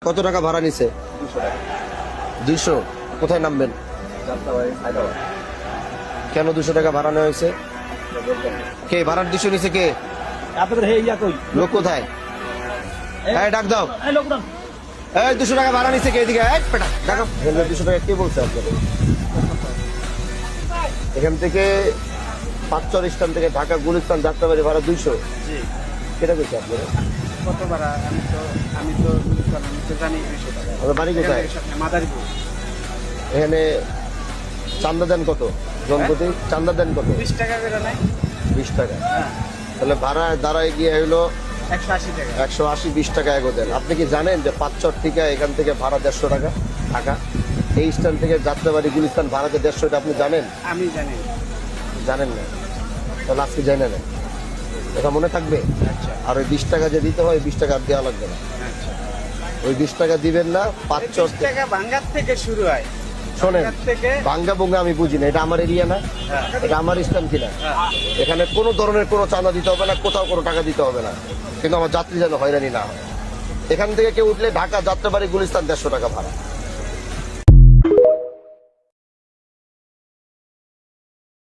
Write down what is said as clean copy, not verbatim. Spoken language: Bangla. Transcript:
কত টাকা ভাড়া নিছে? 200। কোথায় নামবেন? কেন 200 টাকা ভাড়া নেওয়া হয়েছে? কে ভাড়ার 200 নিছে? কে? লোক কোথায়? ডাক দাও। 200 টাকা ভাড়া নিছে কে? এদিকে টাকা 200 টাকা কে বলছে আপনাকে? এখান থেকে পাঁচচর স্ট্যান্ড থেকে ঢাকা গুলিস্তান যাত্রাবাড়ি ভাড়া 200। কেটা বলছে আপনারা? কত ভাড়া? আমি তো জানি 200 টাকা। আপনার বাড়ি কোথায়? মাদারীপুর। এখানে চান্দা দেন কত? জনপ্রতি চান্দা দেন কত? 20 টাকা করে নাই? 20 টাকা। হ্যাঁ, তাহলে ভাড়া দাঁড়ায় গিয়ে হলো 180 টাকা। 180, 20 টাকা এগো দেন। আপনি কি জানেন যে পাঁচচর থেকে এখান থেকে ভাড়া 150 টাকা টাকা? এই স্ট্যান্ড থেকে যাত্রাবাড়ি গুলিস্তান ভাড়া যে 150, এটা আপনি জানেন? আমি জানি। জানেন না? তাহলে আজকে জানে না, এটা মনে থাকবে। আচ্ছা আর ওই 20 টাকা যে দিতে হয়, 20 টাকা আর দেওয়া লাগবে না। আচ্ছা। ওই 20 টাকা দিবেন না। পাঁচচর 20 টাকা ভাঙ্গার থেকে শুরু হয়। শোনেন, ভাঙ্গার থেকে ভাঙ্গা ভুঙ্গা আমি বুঝি না, এটা আমার এরিয়া না, হ্যাঁ, এটা আমার স্ট্যান্ড কিনা। হ্যাঁ। এখানে কোনো ধরনের কোনো চাঁদা দিতে হবে না, কোথাও কোনো টাকা দিতে হবে না, কিন্তু আমার যাত্রী যেন হয়রানি না হয়। এখান থেকে কেউ উঠলে ঢাকা যাত্রাবাড়ি গুলিস্তান 150 টাকা ভাড়া।